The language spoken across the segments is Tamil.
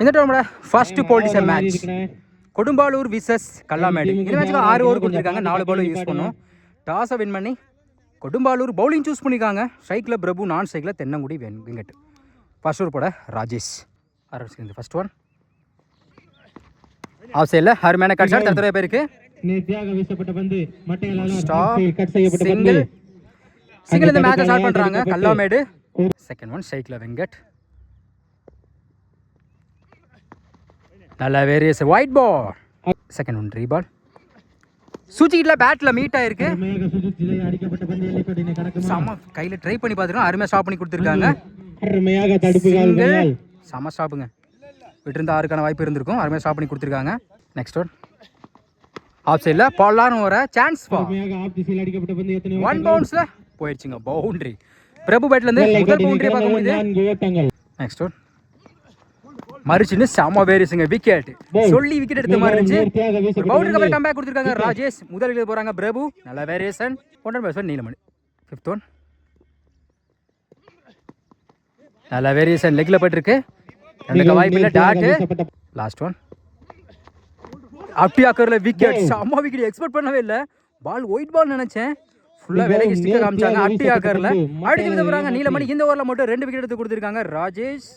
இந்த நம்மளோட ஃபர்ஸ்ட் போல்டிஷன் மேட்ச் கொடும்பாலூர் விசஸ் கல்லாமேடு. இந்த மேட்ச்சுக்கு 6 ஓவர் கொடுத்துருக்காங்க, 4 பாலும் யூஸ் பண்ணோம். டாஸை வின் பண்ணி கொடும்பாலூர் பவுலிங் சூஸ் பண்ணிக்காங்க. ஸ்ட்ரைக்கில் பிரபு, நான் ஸ்ட்ரைக்கில் தென்னங்குடி வெங்கட். ஃபர்ஸ்ட் ஓவர் போட ராஜேஷ் ஆரம்பிச்சு. ஃபர்ஸ்ட் ஒன் ஆஃப் சைடில் அருமையான கட் ஷாட், தரத்துறைய பேருக்கு சிங்கிள் இந்த மேட்சை ஸ்டார்ட் பண்ணுறாங்க கல்லாமேடு. செகண்ட் ஒன் ஸ்ட்ரைக்கில் வெங்கட். நல்ல various white ball. Second one ரீபால். சுஜிக்கிட்ட பேட்ல meet ஆயிருக்கு. சம கையில ட்ரை பண்ணி பார்த்துருக்கோம், அருமையாக ஸ்டாப் பண்ணி கொடுத்துருக்காங்க. செம ஸ்டாப்புங்க, விட்டுருந்தா 6க்கான வாய்ப்பு இருந்திருக்கும், அருமையாக ஸ்டாப் பண்ணி கொடுத்துருக்காங்க. நெக்ஸ்ட் ஒன் ஆஃப் சைடில் பாலான்னு வர சான்ஸ். 1 பவுன்ஸ்ல போயிடுச்சுங்க, பவுண்டரி. பிரபு பேட்லேருந்து முதல் பவுண்டரியை பார்க்க முடியுது. நெக்ஸ்ட் ஒன் மறுச்சுன்னு செம்ம வேரியஸுங்க, விக்கெட் சொல்லி விக்கெட் எடுத்த மாதிரி இருந்துச்சு. பவுண்டரி கவர் கம்பேக் கொடுத்துருக்காங்க ராஜேஷ். முதலில் போகிறாங்க பிரபு, நல்ல வேரியேஷன். 1 பேட்ஸ்மேன் நீலமணி. ஃபிஃப்த் ஒன் நல்ல வேரியேஷன், லெக்கில் போயிட்டுருக்கு, ரெண்டுக்கு வாய்ப்பு இல்லை. டாட்டு. லாஸ்ட் ஒன் அப்டியாக்கரில் விக்கெட், செம்ம விக்கெட், எக்ஸ்பெக்ட் பண்ணவே இல்லை. பால் ஒயிட் பால் நினைச்சேன், ஃபுல்லாக விலகி ஸ்டிக்கர் காமிச்சாங்க. அப்டியாக்கரில் அடிச்சு போகிறாங்க நீலமணி. இந்த ஓவரில் மட்டும் 2 விக்கெட் எடுத்து கொடுத்துருக்காங்க ராஜேஷ்.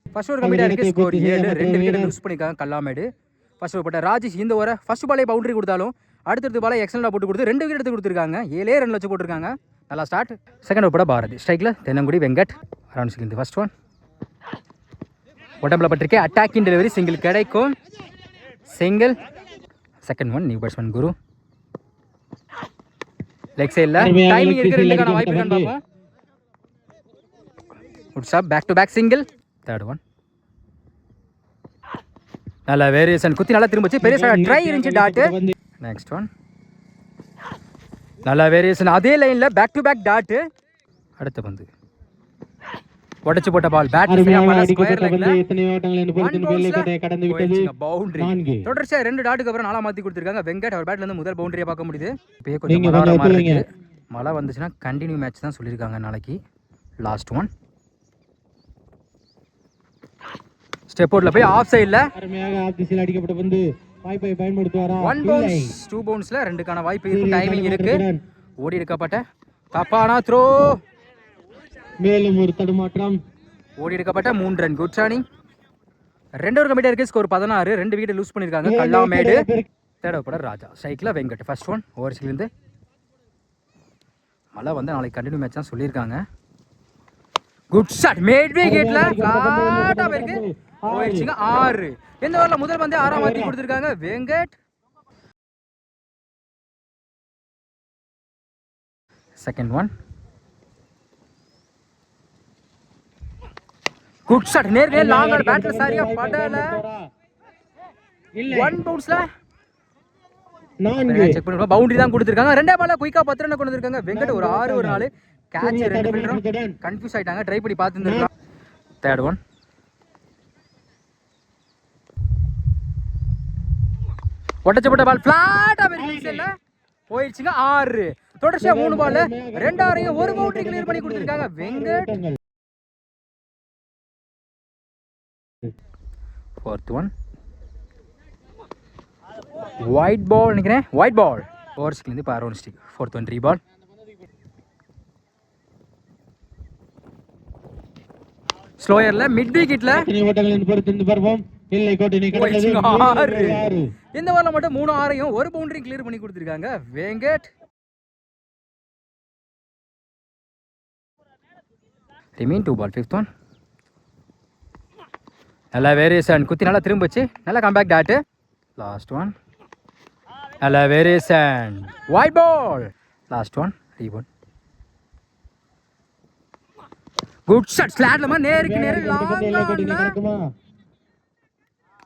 ஃபர்ஸ்ட் ஓவர் கம்மியாக இருக்குது, ஸ்கோர் 7. 2 விக்கெட் லூஸ் பண்ணியிருக்காங்க கல்லாமேடு. ஃபர்ஸ்ட் ஓவர் போட்ட ராஜேஷ் இந்த ஓவரை ஃபர்ஸ்ட் பாலே பவுண்டரி கொடுத்தாலும் அடுத்தடுத்து பாலை எக்ஸலண்டாக போட்டு கொடுத்து 2 விக்கெட் எடுத்து கொடுத்துருக்காங்க. 7 ரன் வச்சு போட்டிருக்காங்க, நல்லா ஸ்டார்ட். செகண்ட் ஓவர் போட பாரதி. ஸ்ட்ரைக்கில் Thennangudi Venkat. Around single. First one உடம்புல பட்டிருக்கேன், அட்டாக்கிங் டெலிவரி, சிங்கிள் கிடைக்கும். Single. Second one new batsman Guru. Leg சைடில் டைமிங் இருக்குது, 2க்கான வாய்ப்பு இருக்கான்னு பார்ப்போம். Good stop, back to back single. Third one நல்ல வேரியேஷன், குத்தி நல்லா திரும்பிச்சு, பெரிய ட்ரை இருந்துச்சு. டாட்டு. நெக்ஸ்ட் ஒன் நல்ல வேரியேஷன், அதே லைனில் பேக் டு பேக் டாட்டு. அடுத்த பந்து உடைச்சு போட்ட பால், பேட் பவுண்டரி. தொடர்ச்சியா 2 டாட்டுக்கு அப்புறம் 4 மாத்தி கொடுத்துருக்காங்க வெங்கட். அவர் பேட்ல இருந்து முதல் பவுண்டரியை பார்க்க முடியுது. இப்போ கொஞ்சம் மழை வந்துச்சுன்னா கண்டினியூ மேட்ச் தான் சொல்லியிருக்காங்க நாளைக்கு. லாஸ்ட் ஒன் ஸ்டெப் அவுட்ல போய் ஆஃப் சைடுல அடிக்கப்பட்ட பந்து வாய்ப்பை பயன்படுத்துவாரா. 1 பவுன்ஸ் 2 பவுன்ஸ்ல 2க்கான வாய்ப்பு இருக்கு, டைமிங் இருக்கு. ஓடி எடுக்கப்பட்ட தப்பான த்ரோ, மேலும் ஒரு தடுமாற்றம். ஓடி எடுக்கப்பட்ட 3 ரன். Good running. 2 ஓவர் கம்மியா இருக்கு, ஸ்கோர் 16. 2 விக்கெட் லூஸ் பண்ணிருக்காங்க கல்லாமேடு. தேர்ட் ஓவர் போட ராஜா. ஸ்ட்ரைக்ல வெங்கட். ஃபர்ஸ்ட் ஒன் ஓவர்ஸ்ல இருந்து மழை வந்து நாளைக்கு கண்டினியூ மேட்ச் தான் சொல்லியிருக்காங்க. குட் ஷாட், மேட் விக்கெட்ல ஃபிளாட்டா போயிருக்கு, போயிடுச்சுங்க. 6. இந்த ஓவர்ல முதல் பந்தே 6ஆம் மாத்தி கொடுத்துருக்காங்க Venkat. Second one good shot, நேர்ல லாங் ஆன் பேட்ல சரியா படல. 1 பவுன்ஸ்ல செக் பண்ணுங்க, பவுண்டரி தான் கொடுத்துருக்காங்க. 2 பால்ல குயிக்கா 10 ரன் கொண்டு வந்திருக்காங்க வெங்கட். ஒரு 6 ஒரு 4 கேட்ச். 2 ஃபீல்டரும் கன்ஃபியூஸ் ஆயிட்டாங்க, ட்ரை பண்ணி பார்த்துருந்துருக்கலாம். தேர்ட் ஒன் ஒட்டச்சப்பட்ட பால் ஃபிளாட்டா போயிடுச்சுங்க. 6. தொடர்ச்சியா 3 பால்ல 2 ஆரையும் 1 பவுண்டரி கிளியர் பண்ணி கொடுத்துருக்காங்க Venkat. Fourth one white ball நினைக்கிறேன், ஒயிட் பால். ஓவர்ஸ்லேருந்து இப்போ around stick. Fourth one ரீபால். ஸ்லோயர்ல mid விக்கெட்ல இந்த ஓவர்ல மட்டும் 3 ஆரையும் 1 பவுண்டரி கிளியர் பண்ணி கொடுத்துருக்காங்க Venkat. Remain 2 ball. Fifth one நல்ல வேரியேஷன், குத்தி நல்லா திரும்பிச்சு, நல்ல கம்பேக் டாட்டு. லாஸ்ட் ஒன் நல்ல variation, white ball. Last one ரீபால். Good shot, ஸ்லாட்லமா நேருக்கு நேரா லாங்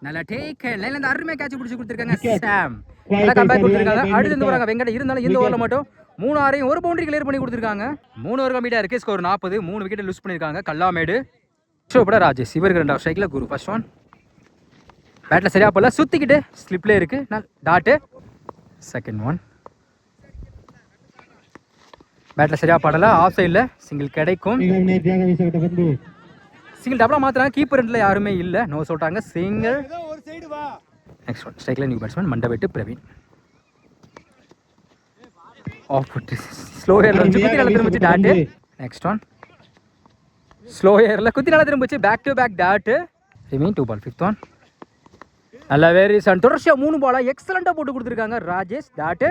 நல்ல டேக் லைன்ல இருந்து அருமையா கேட்ச் பிடிச்சு கொடுத்திருக்காங்க சாம். நல்ல கம்பேக் கொடுத்திருக்காங்க. அடுத்து வந்து வராங்க வெங்கட். இருந்தாலும் இந்த ஓவர்ல மட்டும் 3 ஆரையும் 1 பவுண்டரி கிளியர் பண்ணி கொடுத்திருக்காங்க. 3 ஓவர் கம்மியா இருக்கு, ஸ்கோர் 40. 3 விக்கெட் லூஸ் பண்ணிருக்காங்க கல்லாமேடு. ஷோபட ராஜேஷ். இவருக்கு 2 ஸ்ட்ரைக்ல குரு. ஃபர்ஸ்ட் ஒன் பேட்ல சரியா போல, சுத்திக்கிட்டு ஸ்லிப்ல இருக்கு, டாட். செகண்ட் ஒன் பேட்ல சரியா படல, ஆஃப் சைடில் சிங்கிள் கிடைக்கும். சிங்கிள் டபுளாக மாற்றுறாங்க. கீப்பர் ரெண்டில் யாருமே இல்லை, நோ சொல்லிட்டாங்க. சிங்கிள். நெக்ஸ்ட் ஒன் ஸ்ட்ரைக்கில் new batsman Mandapettu Praveen. Off slow ஏரில் வச்சு குத்தி நல்லா திரும்பிச்சு டாட்டு. நெக்ஸ்ட் ஒன் ஸ்லோ ஏரில் குத்தி நல்லா திரும்பிச்சு back to back dot. Remain 2 ball. Fifth one நல்லா வெரி சன் தொடர்ச்சியாக 3 பாலாக எக்ஸலண்ட்டாக போட்டு கொடுத்துருக்காங்க ராஜேஷ் டாட்டு.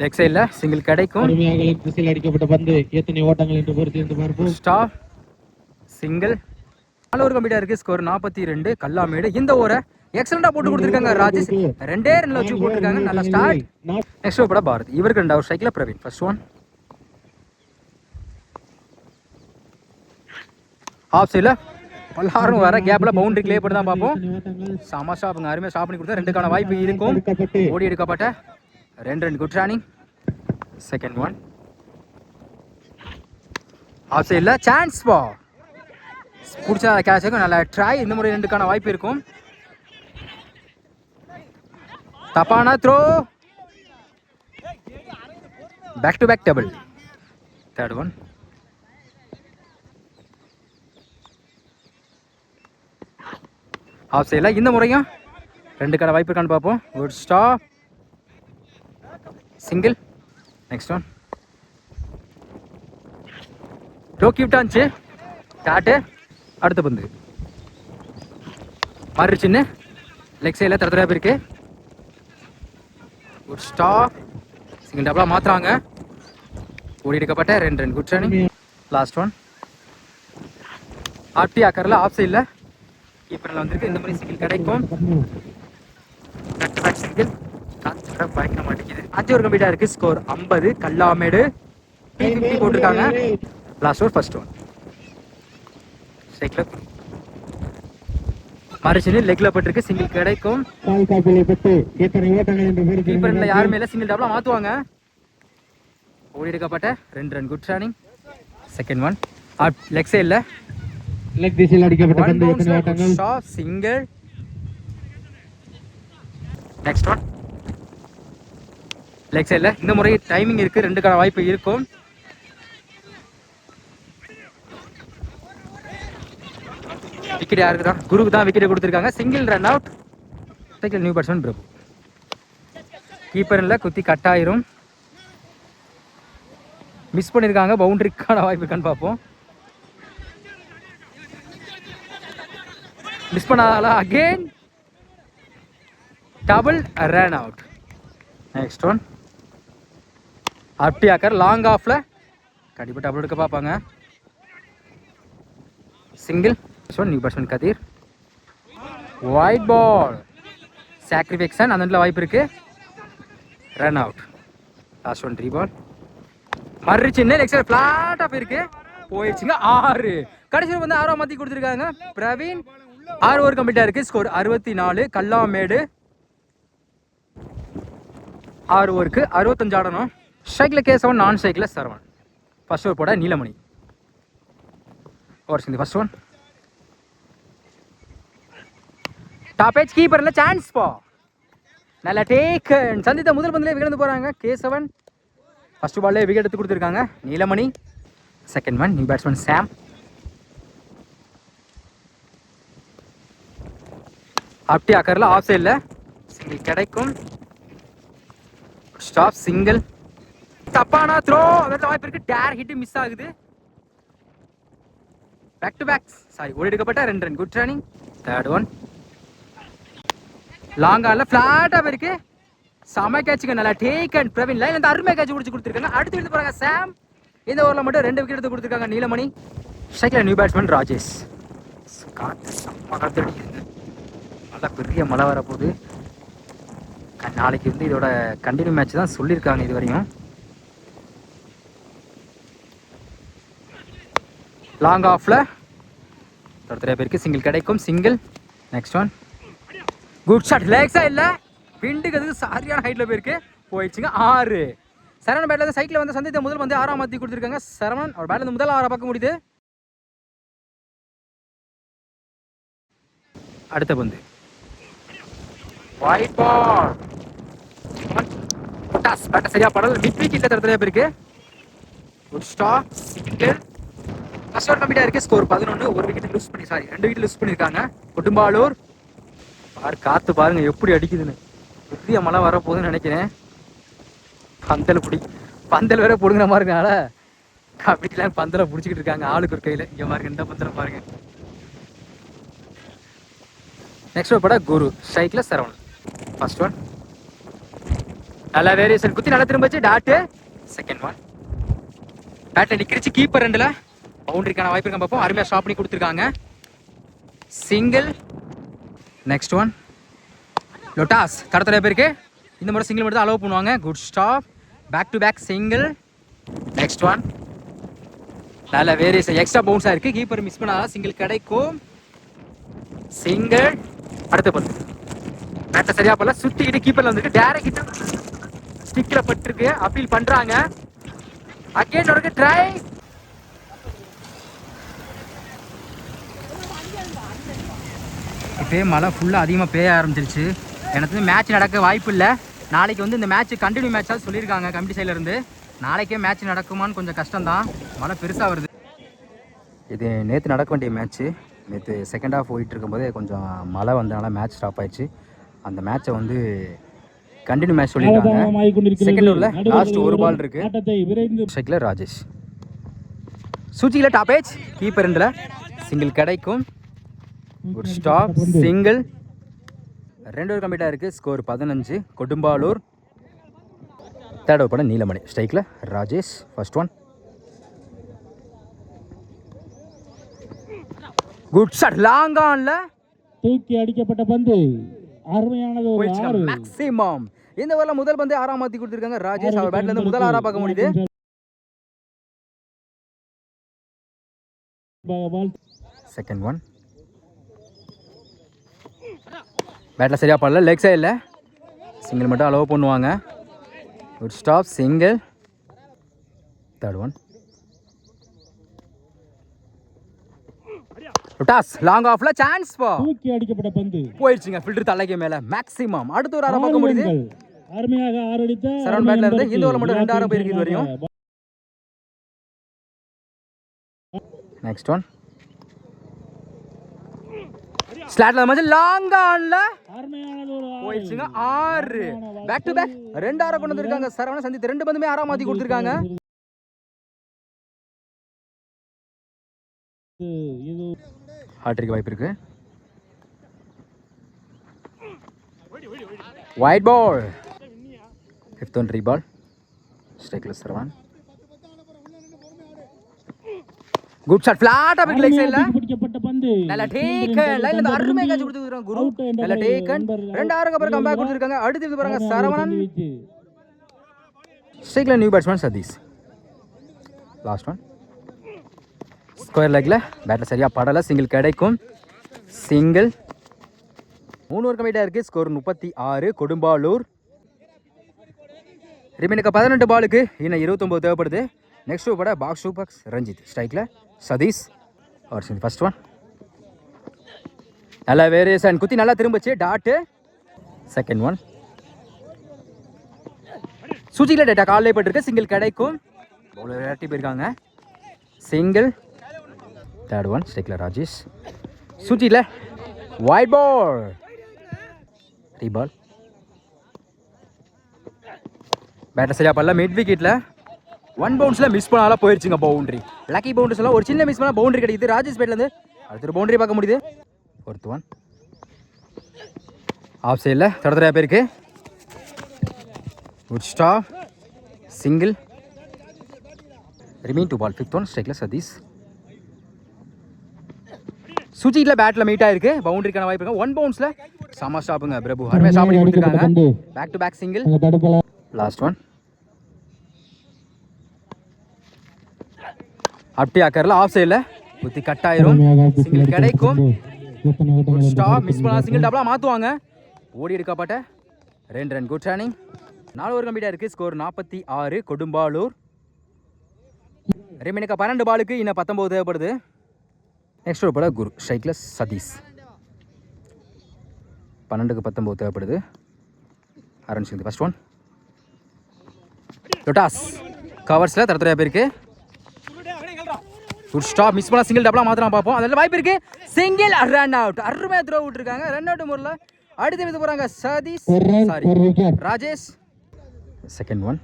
லெக் சைடில் சிங்கிள் கிடைக்கும். அடிக்கப்பட்ட பந்து எத்தனை ஓட்டங்கள் என்று பொறுத்து பார்ப்போம். Stop single. நாலு ஓவர் கம்ப்ளீட்டாக இருக்குது. ஸ்கோர் 42. கல்லாமேடு இந்த ஓவரை எக்ஸலண்டா போட்டு கொடுத்துருக்காங்க ராஜேஷ். 2 ரன்ல வச்சு போட்டுருக்காங்க. நல்லா ஸ்டார்ட். Next over Bharat. இவருக்கு 2வது ஸ்ட்ரைக்ல பிரவீன். ஃபர்ஸ்ட் ஒன் ஆஃப் சைடில் பல்லாரும் வர கேப்ல பவுண்டரி கிளியர் பண்ணி தான் பார்ப்போம். சம ஸ்டாப்புங்க, அருமையாக ஸ்டாப் பண்ணி கொடுத்தா 2க்கான வாய்ப்பு இருக்கும். ஓடி எடுக்கப்பட்ட 2 run. Good running. Second one off சைடில் சான்ஸ் பா பிடிச்சா கேட்ச் ஆகும். நல்லா ட்ரை. இந்த முறை 2க்கான வாய்ப்பு இருக்கும். தப்பான throw. Back to back double. Third one off சைடில் இந்த முறையும் 2க்கான வாய்ப்பு இருக்கான்னு பார்ப்போம். Good stop single. Next one டோ கியூட்டான்ச்சு டாட்டு. அடுத்த பந்து மாறிடுச்சுன்னு லெக் சைடில் தரத்துறையாக இருக்கு. குட் ஸ்டாப் சிங்கிள் டபுளாக மாற்றுறாங்க. ஓடி எடுக்கப்பட்ட 2 run. Good running. Last one ஆர்டி ஆக்கரில் ஆஃப் சைடில் கீப்பரில் வந்திருக்கு. இந்த மாதிரி சிங்கிள் கிடைக்கும். சிங்கிள் பயங்கர மாட்டேங்குது. 5 ஓவர் கம்ப்ளீட்டாக இருக்குது. ஸ்கோர் 50. கல்லாமேடு P50 போட்டிருக்காங்க. லாஸ்ட் ஓவர் ஃபர்ஸ்ட் ஒன் ஸ்ட்ரைக்ல மறுச்சின்னு லெக்ல பட்டிருக்கு. சிங்கிள் கிடைக்கும். கீப்பர்ல யாருமே இல்லை. சிங்கிள் டபுளாக மாற்றுவாங்க. ஓடி எடுக்கப்பட்ட 2 run. Good running. Second one leg சைடில் லெக் திசையில் அடிக்கப்பட்ட பந்து எத்தனை ஓட்டங்கள். Shot single. Next one leg சைடில் இந்த முறை டைமிங் இருக்குது. 2க்கான வாய்ப்பு இருக்கும். விக்கெட் யாருக்கு தான்? குருக்கு தான் விக்கெட் கொடுத்துருக்காங்க. Single run out. Second new batsman Prabhu. கீப்பரில் குத்தி கட் ஆயிரும். மிஸ் பண்ணியிருக்காங்க. பவுண்டரிக்கான வாய்ப்பு இருக்கான்னு பார்ப்போம். மிஸ் பண்ணால again double run out. Next one ஆக்கர் லாங் ஆஃப்ல கண்டிப்பாக டபுள் எடுக்க பார்ப்பாங்க. Single. New batsman Kathir. Wide ball sacrification அந்த இடத்துல வாய்ப்பு இருக்கு. Run out. Last one 3 ball மறுச்சின்னு லெக் சைடு ஃபிளாட்டா போயிருக்கு. போயிடுச்சுங்க 6. கடைசியில் வந்து 6 மாற்றி கொடுத்துருக்காங்க பிரவீன். 6 ஓவர் கம்ப்ளீட்டாக இருக்கு. ஸ்கோர் 64. கல்லாமேடு 6 ஓவருக்கு 65 ஆடணும். ஸ்ட்ரைக்கில் கேசவன், நான் ஸ்ட்ரைக்கில் சரவன். ஃபர்ஸ்ட் ஓவர் போட நீலமணி. ஓவர் சிந்தி ஃபர்ஸ்ட் ஒன் டாப் ஏஜ் கீப்பரில் சான்ஸ் பா நல்லா டேக்கன். சந்தித்த முதல் பந்திலே விக்கெட் போகிறாங்க கேசவன். ஃபர்ஸ்ட் பால்லே விக்கெட் எடுத்து கொடுத்துருக்காங்க Neelamani. Second one new batsman Sam. ஆப்டி ஆக்கரில் ஆஃப் சைடில் சிங்கிள் கிடைக்கும். Stop single. தப்பான த்ரோ. அதில் வாய்ப்பு இருக்கு. டேர் ஹிட் மிஸ் ஆகுது. பேக் டு பேக் சாரி ஓடி எடுக்கப்பட்ட 2 run. Good running. Third one long ஆன்ல ஃபிளாட்டா இருக்கு. செம கேட்சுங்க. நல்லா டேக் அண்ட் பிரவீன் லைன் அந்த அருமை கேட்ச் பிடிச்சி கொடுத்துருக்காங்க. அடுத்து எடுத்து போறாங்க சாம். இந்த ஓவரில் மட்டும் 2 விக்கெட் எடுத்து கொடுத்துருக்காங்க நீலமணி. ஸ்ட்ரைக்கில் நியூ பேட்ஸ்மேன் ராஜேஷ். காற்று செம்ம காற்று அடிக்குது. நல்லா பெரிய மழை வரப்போகுது. நாளைக்கு வந்து இதோட கண்டினியூ மேட்ச் தான் சொல்லியிருக்காங்க இது வரையும். லாங் ஆஃப்ல தொடர்ந்து பேருக்கு சிங்கிள் கிடைக்கும். Single. Next one good shot லேக்ஸா இல்லை பிண்டுக்கு சரியான ஹைட்ல போயிருக்கு. போயிடுச்சுங்க 6. சரவணன் பேட்ல சைக்கிள் வந்து சந்தித்த முதல் வந்து 6ஆம் மாற்றி கொடுத்துருக்காங்க. சரவணன் அவர் பேட்ல முதல் 6 பார்க்க முடியுது. அடுத்த பந்து ஒயிட் பால். பேட்டை சரியா படல. மிட் விக்கெட்ல தரத்துல போயிருக்கு. Good stop single. First over complete ஆயிருக்கு. ஸ்கோர் 11. ஒரு விக்கெட் லூஸ் பண்ணி 2 விக்கெட் லூஸ் பண்ணியிருக்காங்க கொடும்பாலூர். காத்து பாருங்க எப்படி அடிக்குதுன்னு. பெரிய மழை வரப்போகுதுன்னு நினைக்கிறேன். பந்தல் வேற பிடுங்குற மாதிரி இருக்கனால கமிட்டிலாம் பந்தலை பிடிச்சிக்கிட்டு இருக்காங்க ஆளுக்கு ஒரு கையில். இங்கே பாருங்க இந்த பந்தலை பாருங்க. நெக்ஸ்ட் ஓவர் பட குரு ஸ்ட்ரைக்கில் சரவணன். ஃபர்ஸ்ட் ஒன் நல்லா வேரியேஷன் குத்தி நல்லா திரும்பிச்சு டாட்டு. செகண்ட் ஒன் பேட்டில் நிற்கிருச்சு கீப்பர் 2ல் பவுண்டரிக்கான வாய்ப்பு இருக்க பார்ப்போம். அருமையாக ஸ்டாப் பண்ணி கொடுத்துருக்காங்க. சிங்கிள். நெக்ஸ்ட் ஒன் லொட்டாஸ் தடத்துல பேருக்கு இந்த முறை சிங்கிள் மட்டும் தான் அலோவ் பண்ணுவாங்க. Good stop. Back to back single. Next one நல்ல வேரியேஷன் எக்ஸ்ட்ரா பவுன்ஸாக இருக்குது. கீப்பர் மிஸ் பண்ணாதான் சிங்கிள் கிடைக்கும். சிங்கிள். அடுத்த பந்து பேட்டை சரியா போல சுற்றிக்கிட்டு கீப்பரில் வந்துருக்கு. டேரக்ட் ஸ்டிக்கில் பட்டிருக்கு. அப்பீல் பண்ணுறாங்க. அகேன் ஒரு ட்ரை. இப்போயே மழை ஃபுல்லாக அதிகமாக பெய்ய ஆரம்பிச்சிருச்சு. எனக்கு மேட்ச் நடக்க வாய்ப்பு இல்லை. நாளைக்கு வந்து இந்த மேட்ச் கண்டினியூ மேட்சாக சொல்லியிருக்காங்க கமிட்டி சைட்லேருந்து. நாளைக்கே மேட்ச் நடக்குமான்னு கொஞ்சம் கஷ்டம்தான், மழை பெருசாக வருது. இது நேற்று நடக்க வேண்டிய மேட்ச்சு. நேற்று செகண்ட் ஹாஃப் போயிட்டு இருக்கும்போதே கொஞ்சம் மழை வந்தனால மேட்ச் ஸ்டாப் ஆயிடுச்சு. அந்த மேட்சை வந்து கண்டினியூ மேட்ச் சொல்லியிருக்காங்க. செகண்ட் ஓவரில் லாஸ்ட் ஒரு பால் இருக்கு. ஸ்ட்ரைக்கில் ராஜேஷ். சூச்சியில் டாப் ஏஜ் கீப்பர் 2ல் சிங்கிள் கிடைக்கும். Good stop. சிங்கிள். 2 ஓவர் கம்ப்ளீட்டாக இருக்குது. ஸ்கோர் 15. கொடும்பாலூர். தேர்ட் ஓவர் பட நீலமணி. ஸ்ட்ரைக்கில் Rajesh. First one good shot. Long ஆன்ல தூக்கி அடிக்கப்பட்ட பந்து அருமையானது. மேக்ஸிமம் இந்த ஓவர்ல முதல் பந்து 6ஆம் மாத்தி கொடுத்திருக்காங்க ராஜேஷ். அவர் பேட்ல இருந்து முதல் 6ஆ பார்க்க முடியுது. செகண்ட் ஒன் பேட்ல சரியா படல. லெக் சைடில் சிங்கிள் மட்டும் அலோவ் பண்ணுவாங்க. Good stop. Single. Third one toss long ஆஃப்ல சான்ஸ் தூக்கி அடிக்கப்பட்ட பந்து போயிடுச்சுங்க ஃபில்டர் தலைக்கு மேல. மேக்ஸிமம் அடுத்த ஒரு 6 பார்க்க முடியுது. அருமையாக ஆரடித்த சரவணன் பேட்ல இருந்து இந்த ஓவர் மட்டும் 2 6 போயிருக்கு இது வரையும். நெக்ஸ்ட் ஒன் ஸ்லாட்ல மஞ்ச லாங் ஆன்ல போயிடுச்சுங்க. 6 பேக் டு பேக் 2 6 கொண்டு வந்திருக்காங்க சரவணன். சந்தித்து 2 பந்துமே 6ஆ மாத்தி கொடுத்திருக்காங்க. ஹாட்ரிக் வாய்ப்பு இருக்கு. Wide ball. 5th one reball. ஸ்ட்ரைக்ல Saravanan. Good shot. Flat up leg சைடுல பிடிக்கப்பட்ட பந்து நல்ல டேக்கன். லைன்ல இருந்து அருமையா கேட்ச் கொடுத்துறாங்க குரு. நல்ல டேக்கன். 2 6க்கு அப்புறம் கம்பேக் கொடுத்திருக்காங்க. அடுத்து இது பாருங்க சரவணன். ஸ்ட்ரைக்ல new batsman Sathish. Last one square லெக்ல பேட்ல சரியா படல. சிங்கிள் கிடைக்கும். சிங்கிள். 3 ஓவர் கம்ப்ளீட்டா இருக்கு. ஸ்கோர் 36. கொடும்பாலூர். ரிமைனுக்கு 18 பாலுக்கு இன்னும் 29 தேவைப்படுது. Next over back to back Ranjith. ஸ்ட்ரைக்ல சதீஷ். ஃபர்ஸ்ட் ஒன் நல்லா வேரியேஷன் குத்தி நல்லா திரும்பிச்சு டாட்டு. செகண்ட் ஒன் சுஜில டேட்டா காலே போயிட்டு சிங்கிள் கிடைக்கும். பவுலர் விரட்டி போயிருக்காங்க. சிங்கிள். தேர்ட் ஒன் ஸ்ட்ரைக்ல ராஜேஷ். சுஜில வைட் பால். ரீபால். பேட்டர் சரியா பண்ணல. மிட் விக்கெட்ல 1 பவுன்ஸ்ல மிஸ் பண்ணாலும் போயிருச்சுங்க பவுண்டரி. லக்கி பவுண்டரிஸ் எல்லாம் ஒரு சின்ன மிஸ் பண்ணா பவுண்டரி கிடைக்குது ராஜேஷ் பேட்ல இருந்து. அடுத்த பவுண்டரி பார்க்க முடியுது. ஃபோர்த் ஒன் ஆஃப் சைடில் தடத்தரையா பேருக்கு. Good stop. Single. Remain 2 ball. 5th one ஸ்ட்ரைக்ல சதீஷ். சுஜிட்ல பேட்ல மீட் ஆயிருக்கு. பவுண்டரிக்கான வாய்ப்பு இருக்கு. 1 பவுன்ஸ்ல சம ஸ்டாப்புங்க பிரபு. அருமையா ஸ்டாப் பண்ணி கொடுத்துருக்காங்க. Back to back single. Last one அப்படி ஆக்கறல ஆஃப் சைடில் குத்தி கட் ஆயிரும். சிங்கிள் கிடைக்கும். ஸ்டாப் மிஸ் பண்ணா சிங்கிள் டபுளா மாத்துவாங்க. ஓடி எடுக்கப்பட்ட 2 ரன். Good running. 4 ஓவர் கம்ப்ளீட்டா இருக்கு. ஸ்கோர் 46. கொடும்பாலூர். ரிமைனுக்கு 12 பாலுக்கு இன்னும் 19 தேவைப்படுது. நெக்ஸ்ட் ஓவர் போல குரு. ஸ்ட்ரைக்ல சதீஷ். 12க்கு 19 தேவைப்படுது. அரன் சிங் ஃபர்ஸ்ட் ஒன் லொட்டாஸ் கவர்ஸ்ல தரத்துறையா பேருக்கு. Good stop. மிஸ் பண்ணா சிங்கிள் டபுளா மாத்திரம் பார்ப்போம். அதில் வாய்ப்பு இருக்கு. Single run out. அருமையாக த்ரோ விட்டுருக்காங்க. ரன் அவுட் முறையில் அடுத்து வித்து போறாங்க Sathish, sorry Rajesh. Second one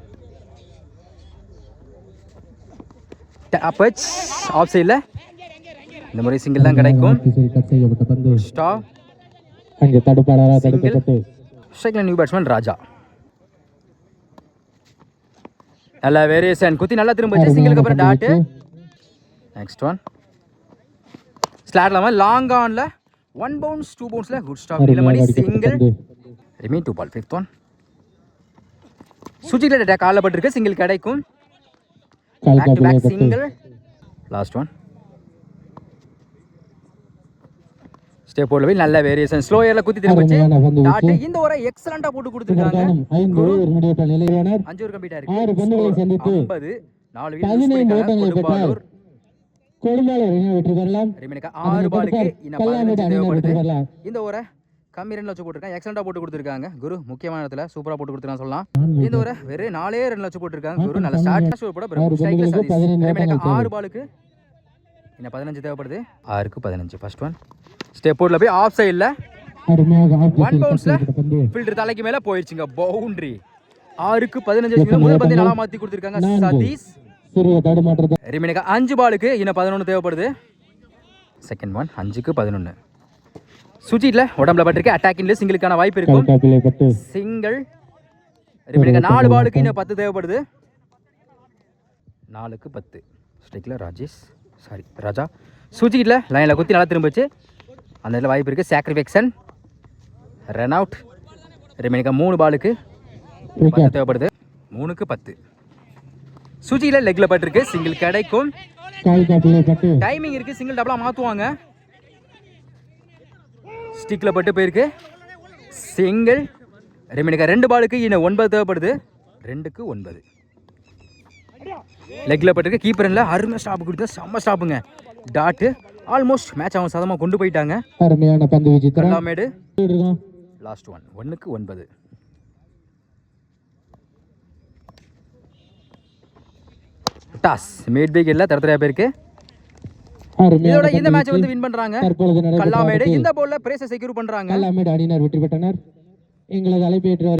touch off சைடில். இந்த முறை சிங்கிள் தான் கிடைக்கும். ஸ்டாப். அங்கே தடுப்பாளரா தடுக்கப்பட்டு ஸ்ட்ரைக்ல நியூ பேட்ஸ்மேன் ராஜா. நல்ல வேரியேஷன். குத்தி நல்லா திரும்ப வச்சு சிங்கிளுக்கு அப்புறம் டாட். நெக்ஸ்ட் ஒன் ஸ்லாட்ல லாங் ஆன்ல 1 பவுன்ஸ் 2 பவுன்ஸ்ல good stop. Neelamani single. Remain 2 ball. Fifth one Sujith attack கால்ல பட்டிருக்கு. சிங்கிள் கிடைக்கும். Back to back single. Last one step போர்ட்ல போய் நல்ல வேரியேஷன். ஸ்லோ ஏர்ல குத்தி திரும்ப வச்சு டாட். இந்த ஓவரை எக்ஸலண்டா போட்டு கொடுத்திருக்காங்க. 5 ஓவர் கம்ப்ளீட் ஆயிருக்கு. 50 4 விக்கெட் கொடுப்பாலூர். ரிமைனுக்கு 6 பாலுக்கு இன்னும் 15 தேவைப்படுது. இந்த ஓவரை கம்மி ரன்ல வச்சு போட்டுருக்காங்க. எக்ஸலண்டா போட்டு கொடுத்துருக்காங்க. குரு முக்கியமான இடத்துல சூப்பரா போட்டு கொடுத்துருக்காங்க சொல்லலாம். இந்த ஓவரை வெறும் 4 ரன்ல வச்சு போட்டுருக்காங்க. குரு நல்ல ஸ்டார்ட் ஷோ போட ஸ்ட்ரைக்ல சதீஷ். ரிமைனுக்கு 6 பாலுக்கு இன்னும் 15 தேவைப்படுது. 6க்கு 15. ஃபர்ஸ்ட் ஒன் ஸ்டெப் போர்ட்ல போய் ஆஃப் சைடுல 1 பவுன்ஸ்ல ஃபீல்டர் தலைக்கு மேல போயிடுச்சுங்க. பவுண்டரி. 6க்கு 15. முதல் பந்தை நல்லா மாத்தி கொடுத்திருக்காங்க சதீஷ். ரிமைனுக்கு 5 பாலுக்கு இன்னும் 11 தேவைப்படுது. Second one 5க்கு 11. சுஜித்ல உடம்புல பட்டிருக்கு. அட்டாக்கிங்ல சிங்கிளுக்கான வாய்ப்பு இருக்கும். சிங்கிள். ரிமைனுக்கு 4 பாலுக்கு இன்னும் 10 தேவைப்படுது. 4க்கு 10. ஸ்ட்ரைக்ல ராஜேஷ், சாரி ராஜா. சுஜித்ல லைன்ல குத்தி நல்லா திரும்பிச்சு. அந்த இடத்துல வாய்ப்பு இருக்கு. சாக்ரிஃபிகேஷன். Run out. ரிமைனுக்கு 3 பாலுக்கு 10 தேவைப்படுது. 3க்கு 10. சுஜில லெக்ல பட்டிருக்கு. சிங்கிள் கிடைக்கும். டைமிங் இருக்கு. சிங்கிள் டபுளா மாத்துவாங்க. ஸ்டிக்ல பட்டு போயிருக்கு. சிங்கிள். ரிமைனுக்கு 2 பாலுக்கு இன்னும் 9 தேவைப்படுது. 2க்கு 9. லெக்ல பட்டிருக்கு. கீப்பர்ல அருமை ஸ்டாப் கொடுத்தா செம்ம ஸ்டாப்புங்க. டாட். ஆல்மோஸ்ட் மேட்ச் அவங்க சதமா கொண்டு போயிட்டாங்க. அருமையான பந்து வீச்சு கல்லாமேடு. லாஸ்ட் ஒன் 1க்கு 9. டாஸ் மேட் பிக் இல்ல தரதரையா பேருக்கு. இதோட இந்த மேட்ச் வந்து வின் பண்றாங்க கல்லாமேடு. இந்த பால்ல பிரேஸை செக்யூர் பண்றாங்க. கல்லாமேடு அணியினர் வெற்றி பெற்றனர். எங்களது அழைப்பு ஏற்று